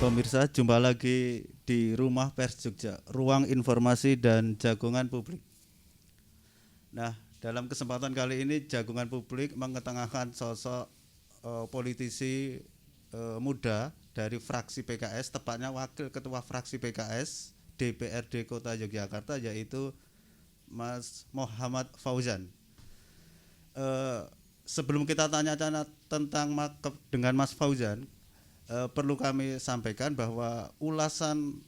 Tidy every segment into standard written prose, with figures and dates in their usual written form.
pemirsa, jumpa lagi di Rumah Pers Jogja, ruang informasi dan jagongan publik. Nah, dalam kesempatan kali ini jagongan publik mengetengahkan sosok politisi muda dari fraksi PKS, tepatnya wakil ketua fraksi PKS DPRD Kota Yogyakarta, yaitu Mas Muhammad Fauzan. Sebelum kita tanya-tanya tentang dengan Mas Fauzan, perlu kami sampaikan bahwa ulasan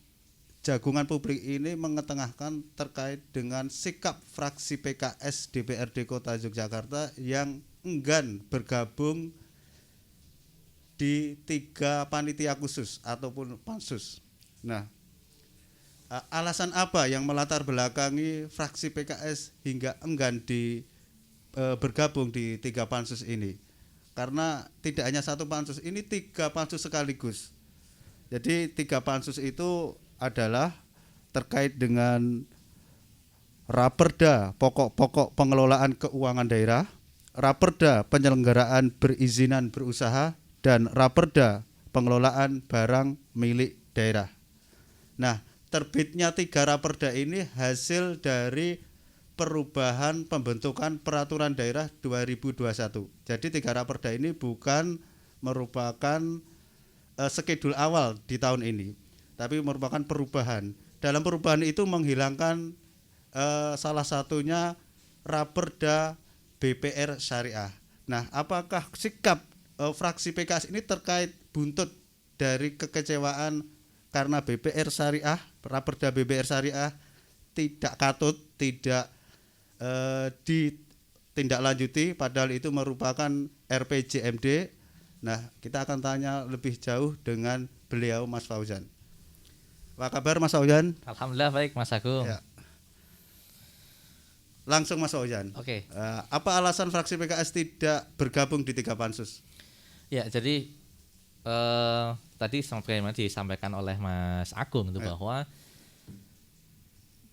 jagongan publik ini mengetengahkan terkait dengan sikap fraksi PKS DPRD Kota Yogyakarta yang enggan bergabung di 3 panitia khusus ataupun pansus. Nah, alasan apa yang melatar belakangi fraksi PKS hingga enggan bergabung di 3 pansus ini? Karena tidak hanya 1 pansus, ini 3 pansus sekaligus. Jadi 3 pansus itu adalah terkait dengan Raperda pokok-pokok pengelolaan keuangan daerah, Raperda penyelenggaraan perizinan berusaha, dan Raperda pengelolaan barang milik daerah. Nah, terbitnya 3 Raperda ini hasil dari perubahan pembentukan peraturan daerah 2021. Jadi 3 Raperda ini bukan merupakan skedul awal di tahun ini, tapi merupakan perubahan. Dalam perubahan itu menghilangkan salah satunya Raperda BPR Syariah. Nah, apakah sikap fraksi PKS ini terkait buntut dari kekecewaan karena BPR Syariah, Raperda BPR Syariah tidak katut, tidak ditindaklanjuti, padahal itu merupakan RPJMD. Nah, kita akan tanya lebih jauh dengan beliau, Mas Fauzan. Apa kabar, Mas Fauzan? Alhamdulillah baik, Mas Agung. Ya. Langsung, Mas Fauzan. Oke. Apa alasan fraksi PKS tidak bergabung di 3 pansus? Ya, jadi tadi sebagaimana disampaikan oleh Mas Agung itu bahwa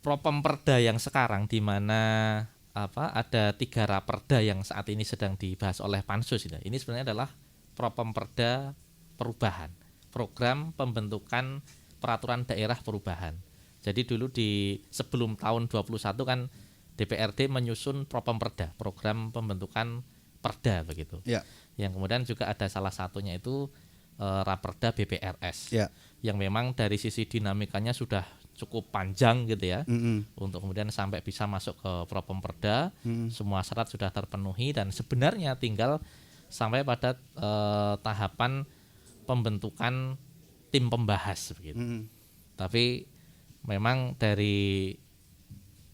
Propemperda yang sekarang di mana ada 3 Raperda yang saat ini sedang dibahas oleh Pansus itu. Ini sebenarnya adalah Propemperda perubahan, program pembentukan peraturan daerah perubahan. Jadi dulu sebelum tahun 21 kan DPRD menyusun Propemperda, program pembentukan perda begitu. Ya. Yang kemudian juga ada salah satunya itu Raperda BPRS. Ya. Yang memang dari sisi dinamikanya sudah cukup panjang gitu ya, untuk kemudian sampai bisa masuk ke Propemperda, semua syarat sudah terpenuhi dan sebenarnya tinggal sampai pada tahapan pembentukan tim pembahas begitu. Tapi memang dari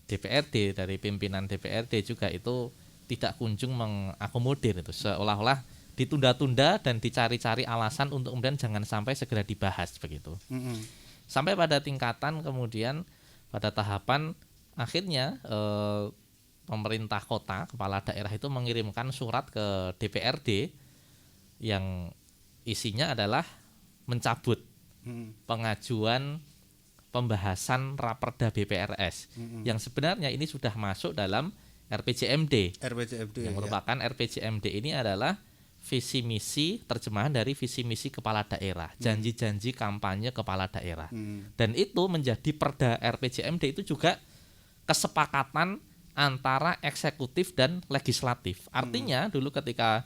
DPRD, dari pimpinan DPRD juga itu tidak kunjung mengakomodir itu, seolah-olah ditunda-tunda dan dicari-cari alasan untuk kemudian jangan sampai segera dibahas begitu. Sampai pada tingkatan kemudian pada tahapan akhirnya pemerintah kota, kepala daerah itu mengirimkan surat ke DPRD yang isinya adalah mencabut pengajuan pembahasan Raperda BPRS yang sebenarnya ini sudah masuk dalam RPJMD yang merupakan RPJMD ini adalah visi misi, terjemahan dari visi misi kepala daerah, janji-janji kampanye kepala daerah. Dan itu menjadi perda RPJMD itu juga kesepakatan antara eksekutif dan legislatif. Artinya dulu ketika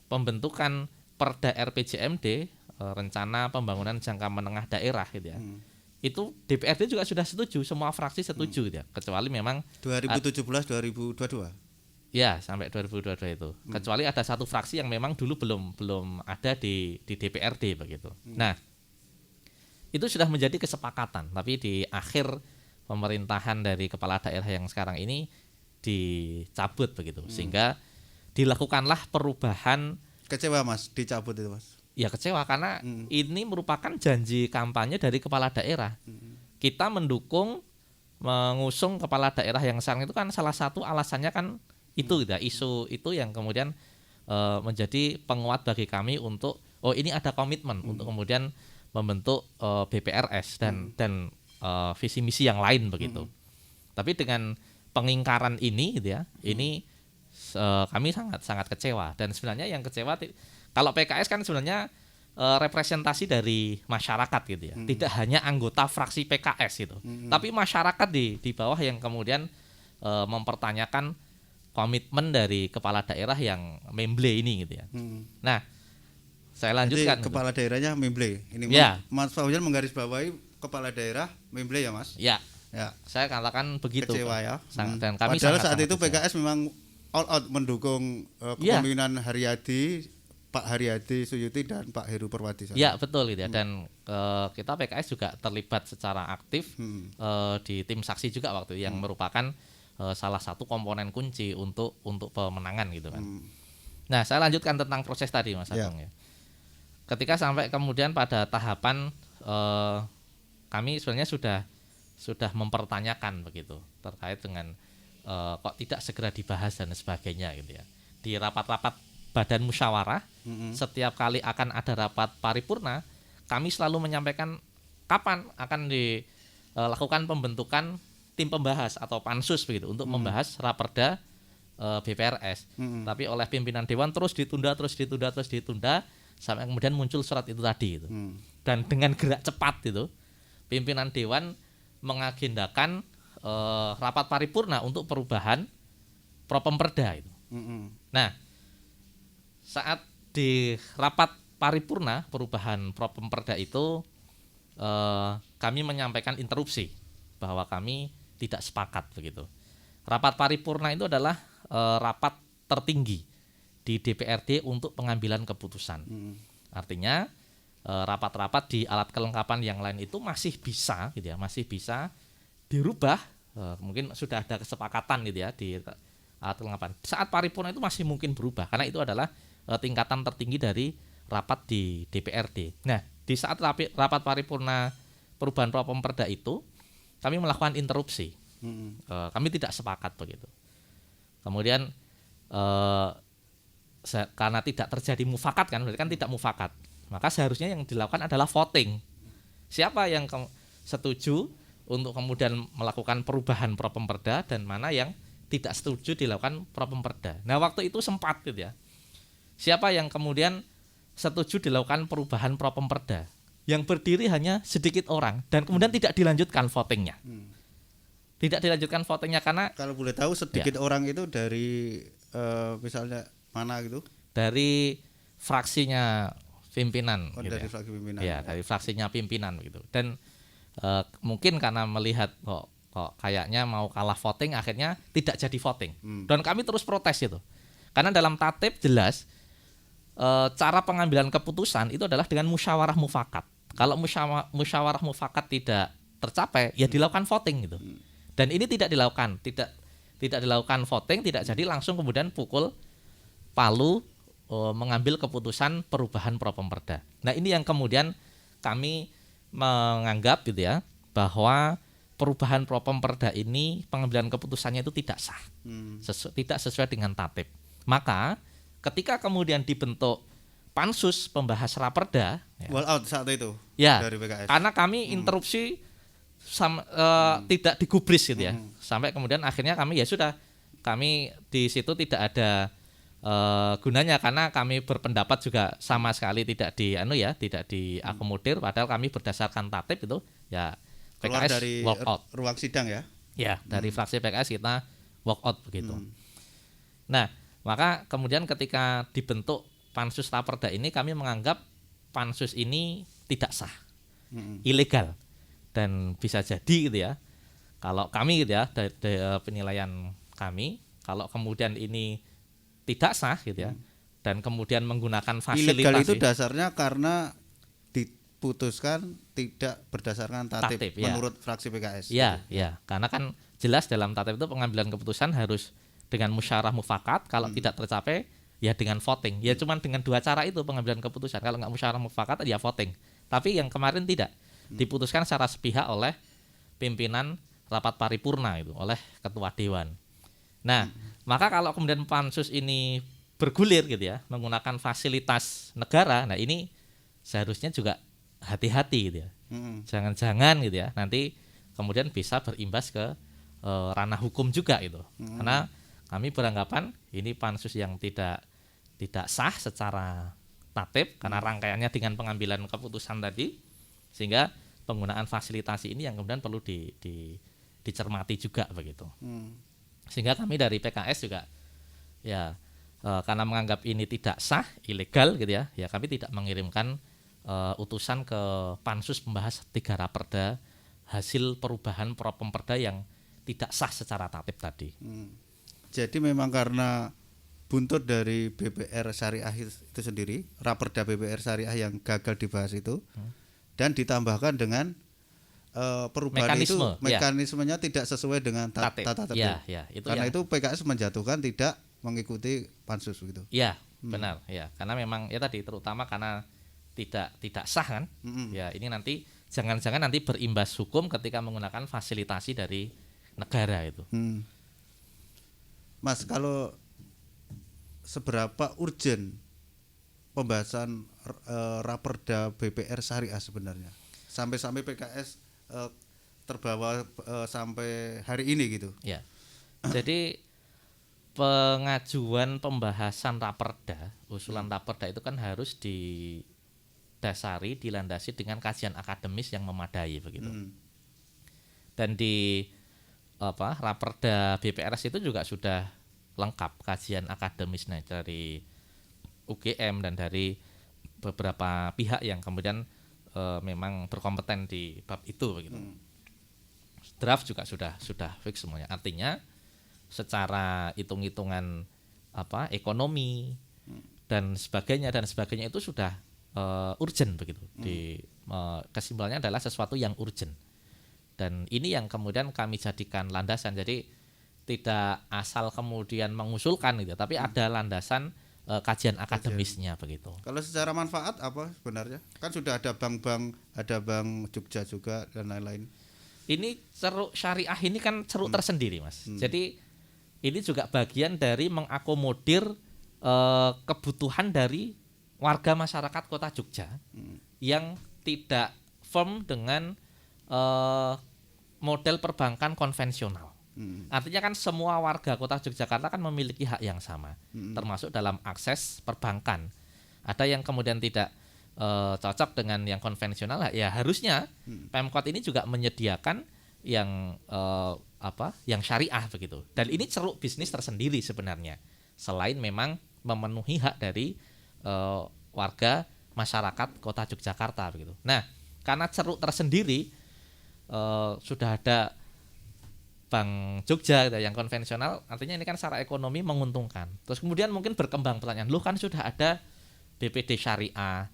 pembentukan perda RPJMD, rencana pembangunan jangka menengah daerah gitu ya. Itu DPRD juga sudah setuju, semua fraksi setuju gitu ya, kecuali memang 2017 2022. Ya, sampai 2022 itu. Kecuali ada 1 fraksi yang memang dulu belum ada di DPRD begitu. Nah, itu sudah menjadi kesepakatan, tapi di akhir pemerintahan dari kepala daerah yang sekarang ini dicabut begitu. Sehingga dilakukanlah perubahan. Kecewa, Mas, dicabut itu, Mas? Ya, kecewa karena ini merupakan janji kampanye dari kepala daerah. Kita mendukung mengusung kepala daerah yang sekarang itu kan salah satu alasannya kan itu gitu, isu itu yang kemudian menjadi penguat bagi kami untuk ini ada komitmen untuk kemudian membentuk BPRS dan visi misi yang lain begitu. Tapi dengan pengingkaran ini gitu ya, ini kami sangat kecewa dan sebenarnya yang kecewa kalau PKS kan sebenarnya representasi dari masyarakat gitu ya. Tidak hanya anggota fraksi PKS itu. Tapi masyarakat di bawah yang kemudian mempertanyakan komitmen dari kepala daerah yang memble ini gitu ya. Nah, saya lanjutkan. Jadi, kepala daerahnya memble. Ini ya. Mas Fauzan menggarisbawahi kepala daerah memble ya, Mas? Ya. Ya. Saya katakan begitu. Kecewa ya. Dan kami padahal saat sangat itu PKS memang all out mendukung kepemimpinan Haryadi, Pak Haryadi Suyuti dan Pak Heru Perwadi. Ya, betul gitu ya. Dan kita PKS juga terlibat secara aktif di tim saksi juga waktu itu yang merupakan salah satu komponen kunci untuk pemenangan gitu kan. Nah, saya lanjutkan tentang proses tadi Mas Agung ya. Ketika sampai kemudian pada tahapan kami sebenarnya sudah mempertanyakan begitu terkait dengan kok tidak segera dibahas dan sebagainya gitu ya. Di rapat-rapat badan musyawarah setiap kali akan ada rapat paripurna, kami selalu menyampaikan kapan akan dilakukan pembentukan tim pembahas atau pansus begitu untuk membahas raperda BPRS. Tapi oleh pimpinan dewan terus ditunda sampai kemudian muncul surat itu tadi itu. Dan dengan gerak cepat itu pimpinan dewan mengagendakan rapat paripurna untuk perubahan propemperda itu. Nah, saat di rapat paripurna perubahan propemperda itu kami menyampaikan interupsi bahwa kami tidak sepakat begitu. Rapat paripurna itu adalah rapat tertinggi di DPRD untuk pengambilan keputusan. Artinya rapat-rapat di alat kelengkapan yang lain itu masih bisa gitu ya, masih bisa dirubah. Mungkin sudah ada kesepakatan gitu ya di alat kelengkapan. Saat paripurna itu masih mungkin berubah karena itu adalah tingkatan tertinggi dari rapat di DPRD. Nah, di saat rapat paripurna perubahan propemperda itu kami melakukan interupsi. Kami tidak sepakat begitu. Kemudian karena tidak terjadi mufakat kan, berarti kan tidak mufakat. Maka seharusnya yang dilakukan adalah voting. Siapa yang setuju untuk kemudian melakukan perubahan propemperda dan mana yang tidak setuju dilakukan propemperda. Nah, waktu itu sempat gitu ya. Siapa yang kemudian setuju dilakukan perubahan propemperda? Yang berdiri hanya sedikit orang dan kemudian tidak dilanjutkan votingnya. Tidak dilanjutkan votingnya karena kalau boleh tahu sedikit orang itu dari misalnya mana gitu? Dari fraksinya pimpinan. Gitu dari fraksi pimpinan. Ya, dari fraksinya pimpinan gitu. Dan mungkin karena melihat kok kayaknya mau kalah voting akhirnya tidak jadi voting. Dan kami terus protes itu. Karena dalam tatip jelas cara pengambilan keputusan itu adalah dengan musyawarah mufakat. Kalau musyawarah mufakat tidak tercapai, ya dilakukan voting gitu. Dan ini tidak dilakukan, tidak dilakukan voting, tidak jadi langsung kemudian pukul palu mengambil keputusan perubahan propemperda. Nah, ini yang kemudian kami menganggap gitu ya bahwa perubahan propemperda ini pengambilan keputusannya itu tidak sah, tidak sesuai dengan tatip. Maka ketika kemudian dibentuk pansus pembahas raperda, wall out saat itu ya, dari PKS. Karena kami interupsi tidak digubris gitu ya, sampai kemudian akhirnya kami ya sudah, kami di situ tidak ada gunanya karena kami berpendapat juga sama sekali tidak diakomodir, padahal kami berdasarkan tatip itu ya PKS keluar dari walk out. Ruang sidang ya. Ya, dari fraksi PKS kita walk out begitu. Nah, maka kemudian ketika dibentuk pansus raperda ini kami menganggap pansus ini tidak sah, ilegal, dan bisa jadi gitu ya. Kalau kami gitu ya dari penilaian kami, kalau kemudian ini tidak sah gitu ya, dan kemudian menggunakan fasilitas ilegal itu dasarnya karena diputuskan tidak berdasarkan tatip menurut fraksi PKS. Iya, ya, karena kan jelas dalam tatip itu pengambilan keputusan harus dengan musyawarah mufakat, kalau tidak tercapai ya dengan voting. Ya cuman dengan dua cara itu pengambilan keputusan. Kalau nggak musyawarah mufakat ya voting. Tapi yang kemarin tidak, diputuskan secara sepihak oleh pimpinan rapat paripurna itu, oleh ketua dewan. Nah, maka kalau kemudian pansus ini bergulir gitu ya, menggunakan fasilitas negara, nah ini seharusnya juga hati-hati gitu ya. Jangan-jangan gitu ya, nanti kemudian bisa berimbas ke ranah hukum juga itu. Karena kami beranggapan ini pansus yang tidak sah secara tatib karena rangkaiannya dengan pengambilan keputusan tadi, sehingga penggunaan fasilitasi ini yang kemudian perlu dicermati juga begitu. Sehingga kami dari PKS juga ya karena menganggap ini tidak sah, ilegal gitu ya, ya kami tidak mengirimkan utusan ke pansus pembahas 3 raperda hasil perubahan propemperda yang tidak sah secara tatib tadi. Jadi memang karena buntut dari BPR Syariah itu sendiri, raperda BPR Syariah yang gagal dibahas itu, dan ditambahkan dengan perubahan mekanisme, itu mekanismenya tidak sesuai dengan tata tertib. Karena itu PKS menjatuhkan tidak mengikuti pansus gitu. Iya, benar ya. Karena memang ya tadi terutama karena tidak sah kan. Ya, ini nanti jangan-jangan nanti berimbas hukum ketika menggunakan fasilitasi dari negara itu. Mas, kalau seberapa urgen pembahasan raperda BPR Syariah sebenarnya sampai PKS terbawa sampai hari ini gitu? Ya, jadi pengajuan pembahasan raperda, usulan raperda itu kan harus didasari, dilandasi dengan kajian akademis yang memadai begitu. Dan di raperda BPRS itu juga sudah lengkap kajian akademisnya dari UGM dan dari beberapa pihak yang kemudian memang berkompeten di bab itu begitu. Draft juga sudah fix semuanya. Artinya secara hitung-hitungan ekonomi dan sebagainya itu sudah urgent begitu. Kesimpulannya adalah sesuatu yang urgent. Dan ini yang kemudian kami jadikan landasan. Jadi tidak asal kemudian mengusulkan gitu, tapi ada landasan kajian akademisnya begitu. Kalau secara manfaat apa sebenarnya? Kan sudah ada bank-bank, ada Bank Jogja juga dan lain-lain. Ini ceruk syariah ini kan ceruk tersendiri, Mas. Jadi ini juga bagian dari mengakomodir kebutuhan dari warga masyarakat Kota Jogja yang tidak firm dengan model perbankan konvensional. Artinya kan semua warga Kota Yogyakarta kan memiliki hak yang sama, termasuk dalam akses perbankan. Ada yang kemudian tidak cocok dengan yang konvensional, ya harusnya Pemkot ini juga menyediakan yang yang syariah begitu. Dan ini ceruk bisnis tersendiri sebenarnya, selain memang memenuhi hak dari warga masyarakat Kota Yogyakarta begitu. Nah, karena ceruk tersendiri sudah ada Bank Jogja gitu, yang konvensional, artinya ini kan secara ekonomi menguntungkan. Terus kemudian mungkin berkembang pertanyaan, lu kan sudah ada BPD Syariah,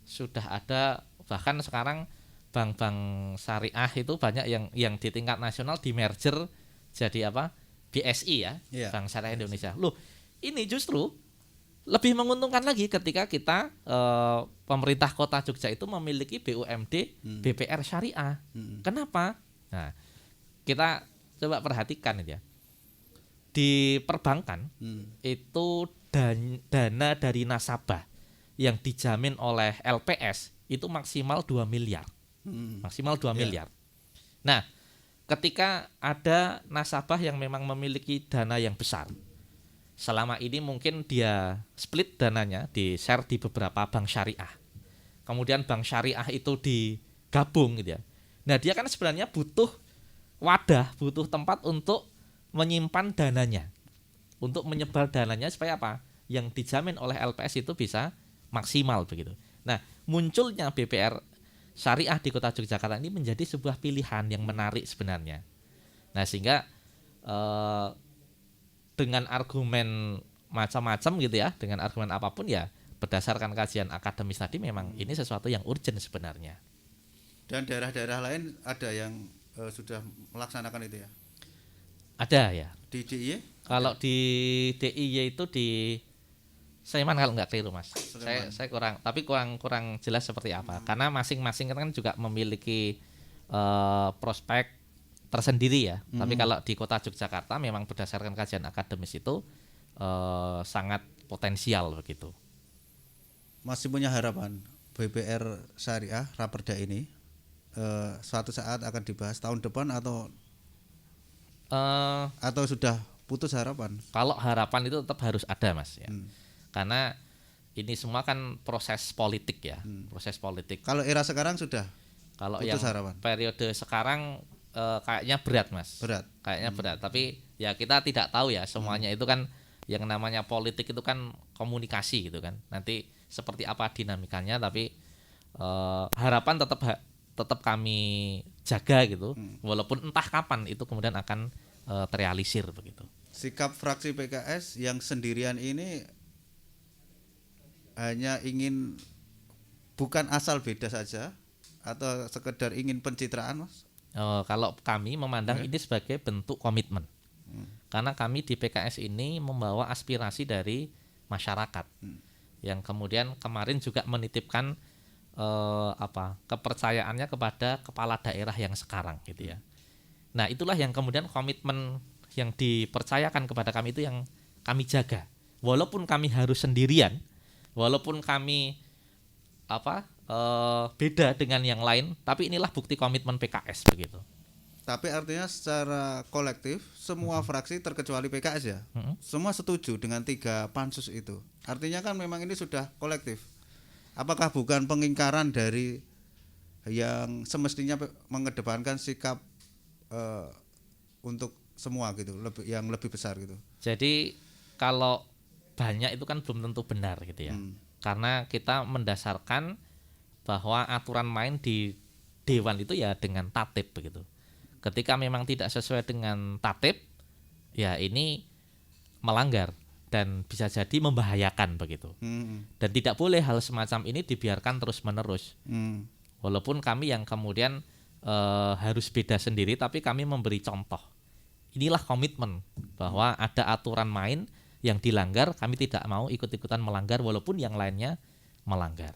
sudah ada bahkan sekarang bank-bank syariah itu banyak yang di tingkat nasional di merger jadi BSI ya, Bank Syariah Indonesia. Loh, ini justru lebih menguntungkan lagi ketika kita pemerintah Kota Jogja itu memiliki BUMD BPR Syariah. Kenapa? Nah, kita coba perhatikan ya. Di perbankan itu dana dari nasabah yang dijamin oleh LPS itu maksimal 2 miliar. Maksimal 2 miliar. Nah, ketika ada nasabah yang memang memiliki dana yang besar, selama ini mungkin dia split dananya, di share di beberapa bank syariah. Kemudian bank syariah itu digabung gitu ya. Nah, dia kan sebenarnya butuh wadah, butuh tempat untuk menyimpan dananya, untuk menyebar dananya supaya yang dijamin oleh LPS itu bisa maksimal begitu. Nah, munculnya BPR Syariah di Kota Yogyakarta ini menjadi sebuah pilihan yang menarik sebenarnya. Nah, sehingga dengan argumen macam-macam gitu ya, dengan argumen apapun ya, berdasarkan kajian akademis tadi memang ini sesuatu yang urgent sebenarnya. Dan daerah-daerah lain ada yang sudah melaksanakan itu ya? Ada ya. Di DIY? Kalau di DIY itu di Sleman kalau nggak keliru, Mas. Saya kurang jelas seperti apa. Karena masing-masing kan juga memiliki prospek tersendiri ya. Tapi kalau di Kota Yogyakarta memang berdasarkan kajian akademis itu sangat potensial begitu. Masih punya harapan BPR Syariah Raperda ini suatu saat akan dibahas tahun depan atau sudah putus harapan? Kalau harapan itu tetap harus ada, Mas ya. Karena ini semua kan proses politik ya, proses politik. Kalau era sekarang sudah Kalau putus yang harapan. periode sekarang kayaknya berat Mas. Berat. Kayaknya berat. Tapi ya kita tidak tahu ya semuanya itu kan yang namanya politik itu kan komunikasi gitu kan. Nanti seperti apa dinamikanya, tapi harapan tetap kami jaga gitu. Walaupun entah kapan itu kemudian akan terrealisir begitu. Sikap fraksi PKS yang sendirian ini hanya ingin bukan asal beda saja atau sekedar ingin pencitraan, Mas? Kalau kami memandang ini sebagai bentuk komitmen, karena kami di PKS ini membawa aspirasi dari masyarakat, yang kemudian kemarin juga menitipkan kepercayaannya kepada kepala daerah yang sekarang, gitu ya. Nah, itulah yang kemudian komitmen yang dipercayakan kepada kami itu yang kami jaga, walaupun kami harus sendirian, walaupun kami beda dengan yang lain, tapi inilah bukti komitmen PKS begitu. Tapi artinya secara kolektif semua fraksi terkecuali PKS ya, semua setuju dengan 3 pansus itu. Artinya kan memang ini sudah kolektif. Apakah bukan pengingkaran dari yang semestinya mengedepankan sikap untuk semua gitu, yang lebih besar gitu? Jadi kalau banyak itu kan belum tentu benar gitu ya, karena kita mendasarkan bahwa aturan main di dewan itu ya dengan tatib begitu. Ketika memang tidak sesuai dengan tatib, ya ini melanggar dan bisa jadi membahayakan begitu. Dan tidak boleh hal semacam ini dibiarkan terus-menerus. Walaupun kami yang kemudian harus beda sendiri, tapi kami memberi contoh. Inilah komitmen bahwa ada aturan main yang dilanggar, kami tidak mau ikut-ikutan melanggar walaupun yang lainnya melanggar.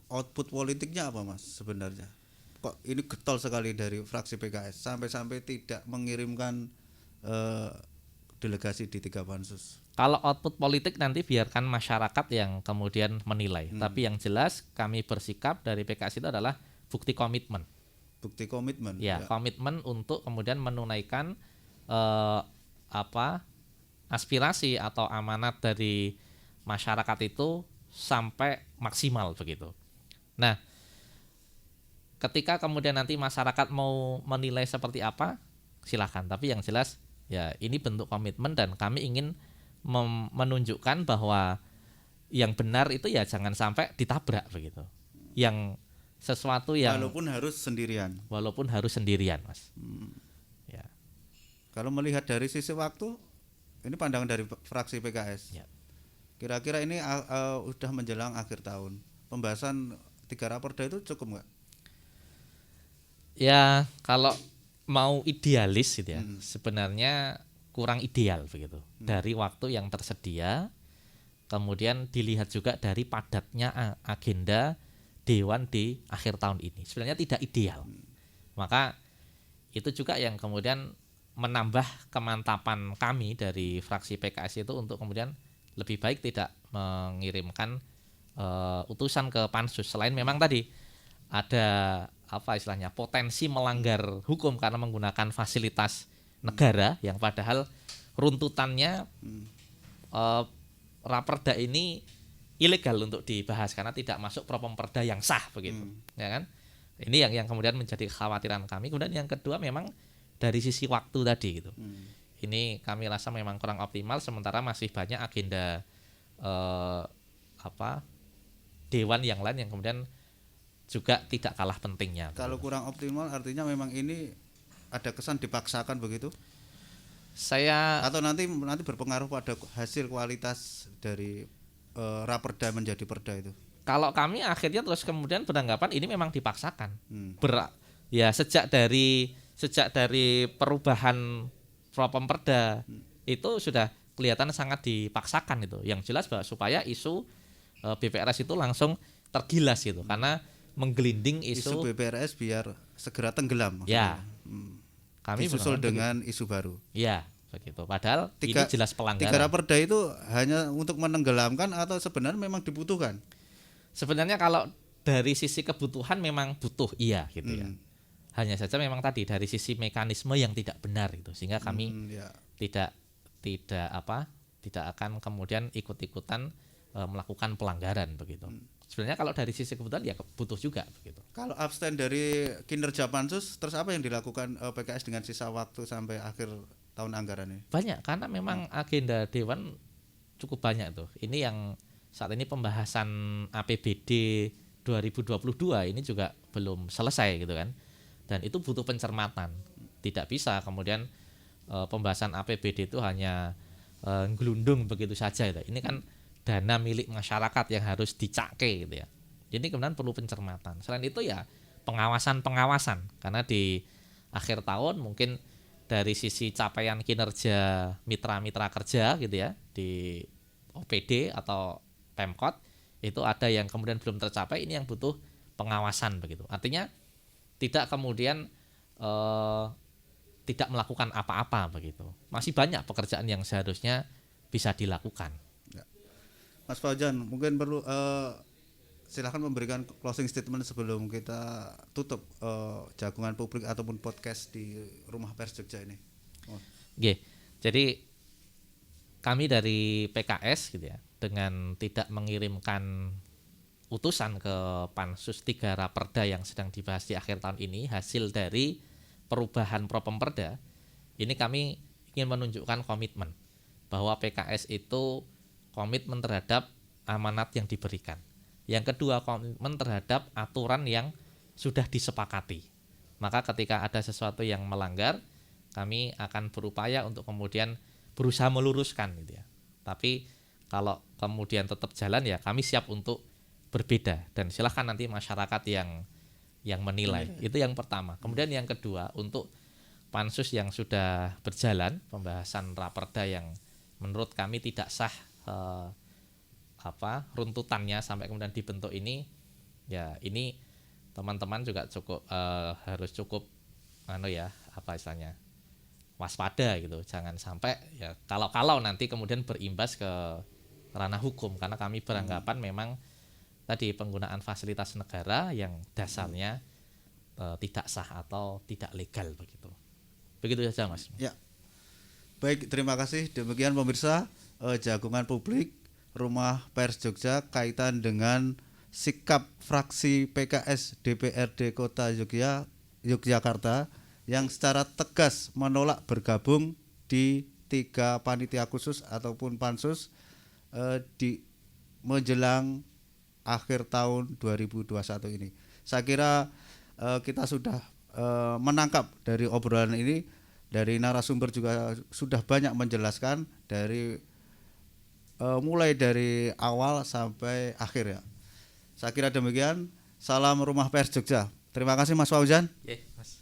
Output politiknya apa, Mas, sebenarnya? Kok ini getol sekali dari fraksi PKS sampai tidak mengirimkan delegasi di 3 pansus? Kalau output politik nanti biarkan masyarakat yang kemudian menilai. Tapi yang jelas kami bersikap dari PKS itu adalah bukti komitmen. Bukti komitmen. Ya, komitmen untuk kemudian menunaikan aspirasi atau amanat dari masyarakat itu sampai maksimal begitu. Nah, ketika kemudian nanti masyarakat mau menilai seperti apa, silakan. Tapi yang jelas ya ini bentuk komitmen dan kami ingin menunjukkan bahwa yang benar itu ya jangan sampai ditabrak begitu. Yang sesuatu yang walaupun harus sendirian, Mas. Ya. Kalau melihat dari sisi waktu, ini pandangan dari fraksi PKS. Ya. Kira-kira ini udah menjelang akhir tahun. Pembahasan 3 raperda itu cukup nggak? Ya, kalau mau idealis gitu ya, sebenarnya kurang ideal begitu. Dari waktu yang tersedia, kemudian dilihat juga dari padatnya agenda Dewan di akhir tahun ini. Sebenarnya tidak ideal. Maka itu juga yang kemudian menambah kemantapan kami dari fraksi PKS itu untuk kemudian lebih baik tidak mengirimkan utusan ke pansus. Selain memang tadi ada potensi melanggar hukum karena menggunakan fasilitas negara yang padahal runtutannya raperda ini ilegal untuk dibahas karena tidak masuk propemperda yang sah begitu, ya kan? Ini yang kemudian menjadi kekhawatiran kami. Kemudian yang kedua memang dari sisi waktu tadi gitu. Ini kami rasa memang kurang optimal sementara masih banyak agenda dewan yang lain yang kemudian juga tidak kalah pentingnya. Kalau kurang optimal artinya memang ini ada kesan dipaksakan begitu? Atau nanti berpengaruh pada hasil kualitas dari raperda menjadi perda itu? Kalau kami akhirnya terus kemudian beranggapan ini memang dipaksakan. Sejak dari perubahan propemperda itu sudah kelihatan sangat dipaksakan itu. Yang jelas bahwa supaya isu BPRS itu langsung tergilas gitu karena menggelinding isu BPRS biar segera tenggelam. Ya. Kami disusul dengan isu baru. Iya, begitu. Padahal ini jelas pelanggaran. 3 raperda itu hanya untuk menenggelamkan atau sebenarnya memang dibutuhkan? Sebenarnya kalau dari sisi kebutuhan memang butuh, iya gitu ya. Hanya saja memang tadi dari sisi mekanisme yang tidak benar itu sehingga kami tidak tidak akan kemudian ikut-ikutan melakukan pelanggaran begitu. Sebenarnya kalau dari sisi kebutuhan ya butuh juga begitu. Kalau abstain dari kinerja pansus, terus apa yang dilakukan PKS dengan sisa waktu sampai akhir tahun anggaran ini? Banyak, karena memang agenda Dewan cukup banyak tuh. Ini yang saat ini pembahasan APBD 2022 ini juga belum selesai gitu kan. Dan itu butuh pencermatan. Tidak bisa kemudian pembahasan APBD itu hanya gelundung begitu saja gitu. Ini kan dana milik masyarakat yang harus dicake gitu ya. Jadi kemudian perlu pencermatan. Selain itu ya pengawasan karena di akhir tahun mungkin dari sisi capaian kinerja mitra-mitra kerja gitu ya di OPD atau Pemkot itu ada yang kemudian belum tercapai, ini yang butuh pengawasan begitu. Artinya tidak kemudian tidak melakukan apa-apa begitu. Masih banyak pekerjaan yang seharusnya bisa dilakukan. Mas Fauzan, mungkin perlu silahkan memberikan closing statement sebelum kita tutup jagungan publik ataupun podcast di Rumah Pers Jogja ini. Jadi kami dari PKS gitu ya, dengan tidak mengirimkan utusan ke Pansus 3 Raperda yang sedang dibahas di akhir tahun ini, hasil dari perubahan Propemperda, ini kami ingin menunjukkan komitmen bahwa PKS itu komitmen terhadap amanat yang diberikan. Yang kedua, komitmen terhadap aturan yang sudah disepakati. Maka ketika ada sesuatu yang melanggar, kami akan berupaya untuk kemudian berusaha meluruskan gitu ya. Tapi kalau kemudian tetap jalan ya kami siap untuk berbeda, dan silahkan nanti masyarakat yang menilai. Itu yang pertama. Kemudian yang kedua, untuk pansus yang sudah berjalan, pembahasan raperda yang menurut kami tidak sah runtutannya sampai kemudian dibentuk ini, ya ini teman-teman juga cukup harus cukup istilahnya waspada gitu, jangan sampai ya kalau nanti kemudian berimbas ke ranah hukum, karena kami beranggapan memang tadi penggunaan fasilitas negara yang dasarnya tidak sah atau tidak legal begitu saja Mas. Ya, baik, terima kasih. Demikian pemirsa jagungan publik Rumah Pers Jogja kaitan dengan sikap fraksi PKS DPRD Kota Yogyakarta yang secara tegas menolak bergabung di 3 panitia khusus ataupun pansus di menjelang akhir tahun 2021 ini. Saya kira kita sudah menangkap dari obrolan ini, dari narasumber juga sudah banyak menjelaskan dari mulai dari awal sampai akhir ya. Saya kira demikian. Salam Rumah Pers Jogja. Terima kasih Mas Fauzan. Mas.